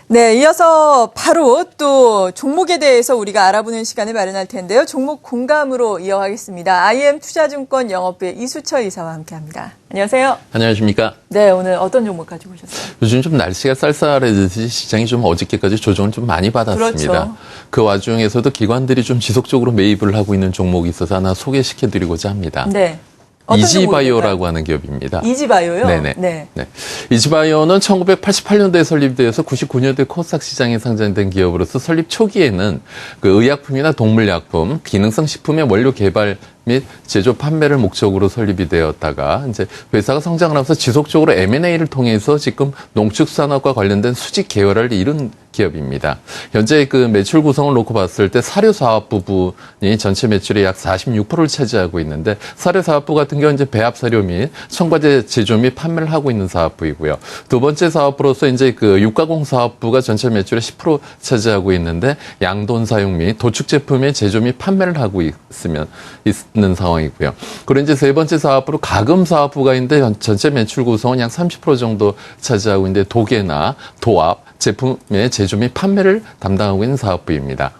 네, 이어서 바로 또 종목에 대해서 우리가 알아보는 시간을 마련할 텐데요. 종목 공감으로 이어가겠습니다. IM투자증권 영업부의 이수철 이사와 함께합니다. 안녕하세요. 안녕하십니까. 네, 오늘 어떤 종목 가지고 오셨어요? 요즘 좀 날씨가 쌀쌀해지듯이 시장이 좀 어저께까지 조정을 좀 많이 받았습니다. 그렇죠. 그 와중에서도 기관들이 좀 지속적으로 매입을 하고 있는 종목이 있어서 하나 소개시켜드리고자 합니다. 네. 이지바이오라고 하는 기업입니다. 이지바이오요? 네네. 네. 네. 이지바이오는 1988년도에 설립되어서 99년도에 코스닥 시장에 상장된 기업으로서 설립 초기에는 그 의약품이나 동물약품, 기능성 식품의 원료 개발 및 제조 판매를 목적으로 설립이 되었다가 이제 회사가 성장을 하면서 지속적으로 M&A를 통해서 지금 농축산업과 관련된 수직 계열을 이룬 기업입니다. 현재 그 매출 구성을 놓고 봤을 때 사료 사업 부분이 전체 매출의 약 46%를 차지하고 있는데 사료 사업부 같은 경우는 이제 배합 사료 및 첨가제 제조 및 판매를 하고 있는 사업부이고요. 두 번째 사업부로서 이제 그 육가공 사업부가 전체 매출의 10% 차지하고 있는데 양돈 사용 및 도축 제품의 제조 및 판매를 하고 있는 상황이고요. 그리고 이제 세 번째 사업부로 가금 사업부가 있는데 전체 매출 구성은 약 30% 정도 차지하고 있는데 도계나 도압 제품의 제조 및 판매를 담당하고 있는 사업부입니다.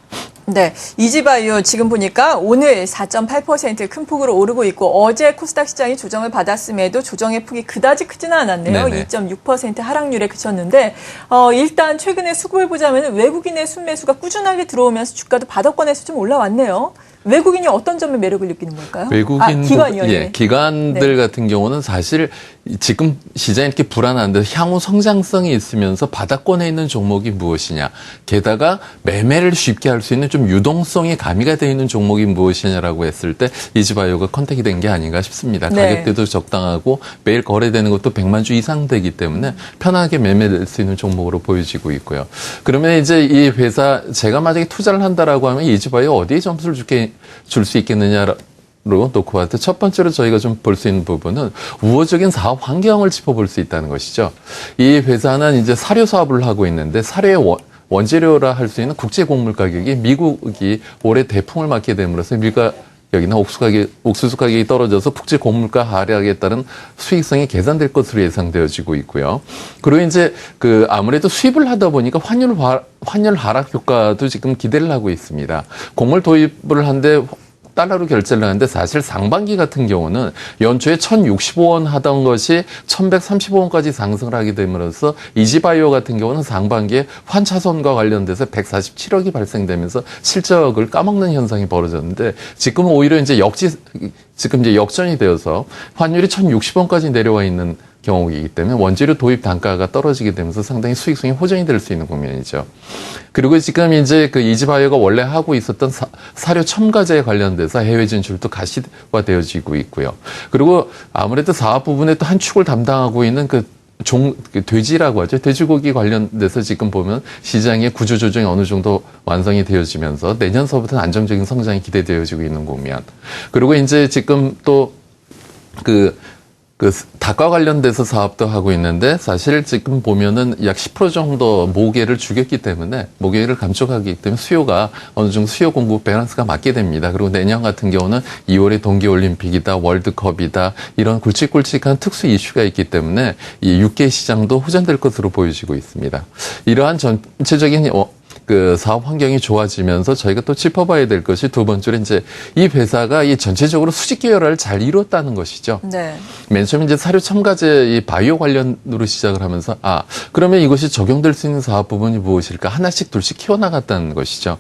네, 이지바이오 지금 보니까 오늘 4.8% 큰 폭으로 오르고 있고 어제 코스닥 시장이 조정을 받았음에도 조정의 폭이 그다지 크지는 않았네요. 네네. 2.6% 하락률에 그쳤는데 일단 최근에 수급을 보자면 외국인의 순매수가 꾸준하게 들어오면서 주가도 바닥권에서 좀 올라왔네요. 외국인이 어떤 점에 매력을 느끼는 걸까요? 기관이요. 예, 기관들 네. 같은 경우는 사실 지금 시장이 이렇게 불안한데 향후 성장성이 있으면서 바닥권에 있는 종목이 무엇이냐. 게다가 매매를 쉽게 할 수 있는 좀 유동성이 가미가 되어 있는 종목이 무엇이냐라고 했을 때 이지바이오가 컨택이 된 게 아닌가 싶습니다. 네. 가격대도 적당하고 매일 거래되는 것도 100만 주 이상 되기 때문에 편하게 매매될 수 있는 종목으로 보여지고 있고요. 그러면 이제 이 회사 제가 만약에 투자를 한다라고 하면 이지바이오 어디에 점수를 줄 수 있겠느냐로 놓고 봤을 때 첫 번째로 저희가 좀 볼 수 있는 부분은 우호적인 사업 환경을 짚어볼 수 있다는 것이죠. 이 회사는 이제 사료 사업을 하고 있는데 사료의 원재료라 할 수 있는 국제 곡물 가격이 미국이 올해 대풍을 맞게 됨으로써 밀가격이나 옥수수 가격이 떨어져서 국제 곡물가 하락에 따른 수익성이 개선될 것으로 예상되어지고 있고요. 그리고 이제 그 아무래도 수입을 하다 보니까 환율 하락 효과도 지금 기대를 하고 있습니다. 곡물 도입을 한데 달러로 결제를 하는데 사실 상반기 같은 경우는 연초에 1,065원 하던 것이 1,135원까지 상승을 하게 됨으로써 이지바이오 같은 경우는 상반기에 환차손과 관련돼서 147억이 발생되면서 실적을 까먹는 현상이 벌어졌는데 지금은 오히려 이제 역전이 되어서 환율이 1,060원까지 내려와 있는 경우이기 때문에 원재료 도입 단가가 떨어지게 되면서 상당히 수익성이 호전이 될 수 있는 국면이죠. 그리고 지금 이제 그 이지바이오가 원래 하고 있었던 사료 첨가제에 관련돼서 해외 진출도 가시화되어지고 있고요. 그리고 아무래도 사업 부분에 또 한 축을 담당하고 있는 돼지라고 하죠. 돼지고기 관련돼서 지금 보면 시장의 구조 조정이 어느 정도 완성이 되어지면서 내년서부터는 안정적인 성장이 기대되어지고 있는 국면. 그리고 이제 지금 또 닭과 관련돼서 사업도 하고 있는데 사실 지금 보면은 약 10% 정도 모계를 죽였기 때문에 모계를 감축하기 때문에 수요가 어느 정도 수요 공급 밸런스가 맞게 됩니다. 그리고 내년 같은 경우는 2월에 동계올림픽이다, 월드컵이다 이런 굵직굵직한 특수 이슈가 있기 때문에 이 육계 시장도 호전될 것으로 보여지고 있습니다. 이러한 전체적인 사업 환경이 좋아지면서 저희가 또 짚어봐야 될 것이 두 번째로 이제 이 회사가 이 전체적으로 수직 계열화를 잘 이뤘다는 것이죠. 네. 맨 처음에 이제 사료 첨가제 이 바이오 관련으로 시작을 하면서 그러면 이것이 적용될 수 있는 사업 부분이 무엇일까 하나씩 둘씩 키워나갔다는 것이죠.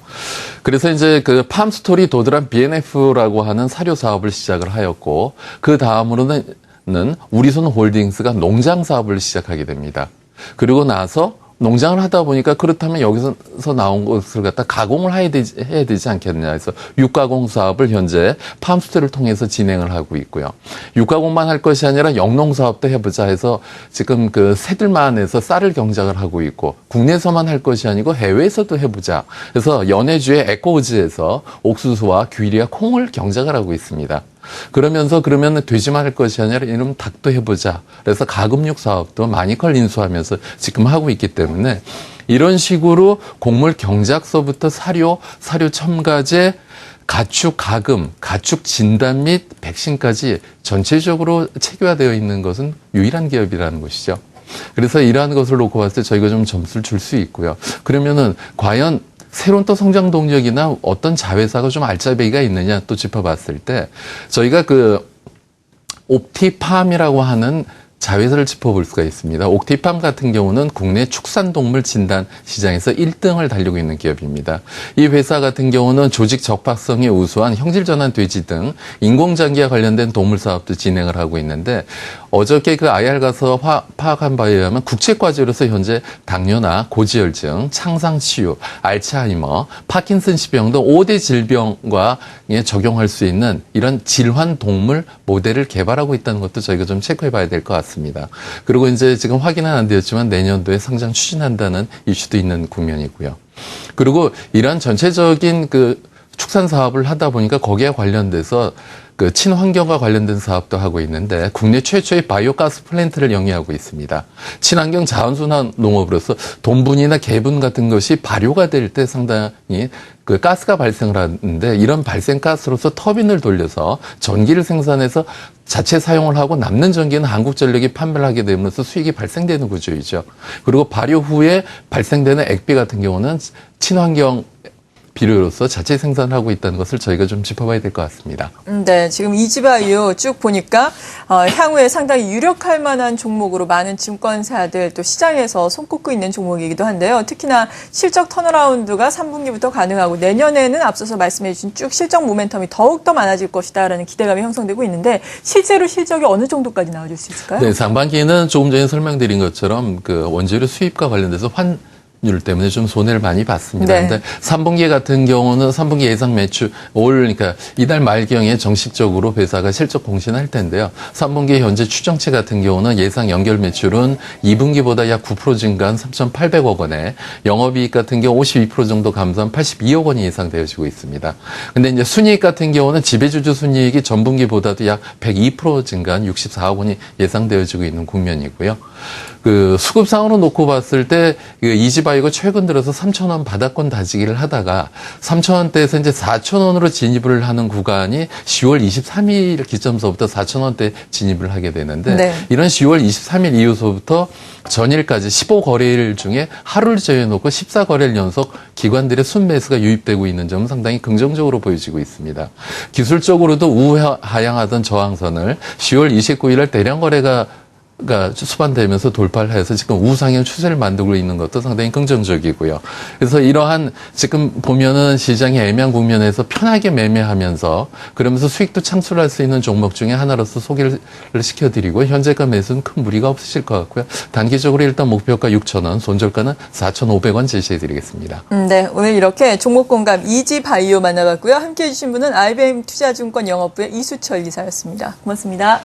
그래서 이제 그 팜스토리 도드람 BNF라고 하는 사료 사업을 시작을 하였고 그 다음으로는 우리손 홀딩스가 농장 사업을 시작하게 됩니다. 그리고 나서 농장을 하다 보니까 그렇다면 여기서 나온 것을 갖다 가공을 해야 되지 않겠느냐 해서 육가공 사업을 현재 팜스토리를 통해서 진행을 하고 있고요. 육가공만 할 것이 아니라 영농 사업도 해보자 해서 지금 그 새들만 해서 쌀을 경작을 하고 있고 국내에서만 할 것이 아니고 해외에서도 해보자. 그래서 연해주의 에코우즈에서 옥수수와 귀리와 콩을 경작을 하고 있습니다. 그러면 돼지만 할 것이 아니라 이러면 닭도 해보자. 그래서 가금육 사업도 마니컬 인수하면서 지금 하고 있기 때문에 이런 식으로 곡물 경작서부터 사료 첨가제, 가축 가금, 가축 진단 및 백신까지 전체적으로 체계화되어 있는 것은 유일한 기업이라는 것이죠. 그래서 이러한 것을 놓고 봤을 때 저희가 좀 점수를 줄 수 있고요. 그러면은 과연 새로운 또 성장 동력이나 어떤 자회사가 좀 알짜배기가 있느냐 또 짚어봤을 때 저희가 그 옵티팜이라고 하는 자회사를 짚어볼 수가 있습니다. 옵티팜 같은 경우는 국내 축산동물 진단 시장에서 1등을 달리고 있는 기업입니다. 이 회사 같은 경우는 조직 적합성이 우수한 형질전환 돼지 등 인공장기와 관련된 동물 사업도 진행을 하고 있는데 어저께 그 IR 가서 파악한 바에 의하면 국제과제로서 현재 당뇨나 고지혈증, 창상치유, 알츠하이머, 파킨슨시병 등 5대 질병과 적용할 수 있는 이런 질환 동물 모델을 개발하고 있다는 것도 저희가 좀 체크해 봐야 될 것 같습니다. 그리고 이제 지금 확인은 안 되었지만 내년도에 상장 추진한다는 이슈도 있는 국면이고요. 그리고 이러한 전체적인 그 축산 사업을 하다 보니까 거기에 관련돼서 그 친환경과 관련된 사업도 하고 있는데 국내 최초의 바이오가스 플랜트를 영위하고 있습니다. 친환경 자원순환 농업으로서 돈분이나 개분 같은 것이 발효가 될 때 상당히 그 가스가 발생을 하는데 이런 발생 가스로서 터빈을 돌려서 전기를 생산해서 자체 사용을 하고 남는 전기는 한국전력이 판매를 하게 되면서 수익이 발생되는 구조이죠. 그리고 발효 후에 발생되는 액비 같은 경우는 친환경 비료로서 자체 생산하고 있다는 것을 저희가 좀 짚어봐야 될 것 같습니다. 네, 지금 이지바이오 쭉 보니까 향후에 상당히 유력할 만한 종목으로 많은 증권사들 또 시장에서 손꼽고 있는 종목이기도 한데요. 특히나 실적 턴어라운드가 3분기부터 가능하고 내년에는 앞서서 말씀해 주신 쭉 실적 모멘텀이 더욱더 많아질 것이다라는 기대감이 형성되고 있는데 실제로 실적이 어느 정도까지 나와줄 수 있을까요? 네, 상반기에는 조금 전에 설명드린 것처럼 그 원재료 수입과 관련돼서 환율 때문에 좀 손해를 많이 봤습니다. 네. 근데 3분기 같은 경우는 3분기 예상 매출 그러니까 이달 말경에 정식적으로 회사가 실적 공신할 텐데요. 3분기 현재 추정치 같은 경우는 예상 연결 매출은 2분기보다 약 9% 증가한 3,800억 원에 영업이익 같은 경우 52% 정도 감소한 82억 원이 예상되어지고 있습니다. 근데 이제 순이익 같은 경우는 지배주주 순이익이 전분기보다도 약 102% 증가한 64억 원이 예상되어지고 있는 국면이고요. 그 수급상으로 놓고 봤을 때 이지바이오가 최근 들어서 3,000원 바닥권 다지기를 하다가 3,000원대에서 이제 4,000원으로 진입을 하는 구간이 10월 23일 기점서부터 4,000원대 진입을 하게 되는데 네. 이런 10월 23일 이후서부터 전일까지 15거래일 중에 하루를 제외해놓고 14거래일 연속 기관들의 순매수가 유입되고 있는 점은 상당히 긍정적으로 보여지고 있습니다. 기술적으로도 우하향하던 저항선을 10월 29일 대량 거래가 수반되면서 돌파를 해서 지금 우상향 추세를 만들고 있는 것도 상당히 긍정적이고요. 그래서 이러한 지금 보면은 시장이 애매한 국면에서 편하게 매매하면서 그러면서 수익도 창출할 수 있는 종목 중에 하나로서 소개를 시켜드리고 현재가 매수는 큰 무리가 없으실 것 같고요. 단기적으로 일단 목표가 6,000원, 손절가는 4,500원 제시해드리겠습니다. 네, 오늘 이렇게 종목 공감 이지바이오 만나봤고요. 함께해 주신 분은 IBM 투자증권 영업부의 이수철 이사였습니다. 고맙습니다.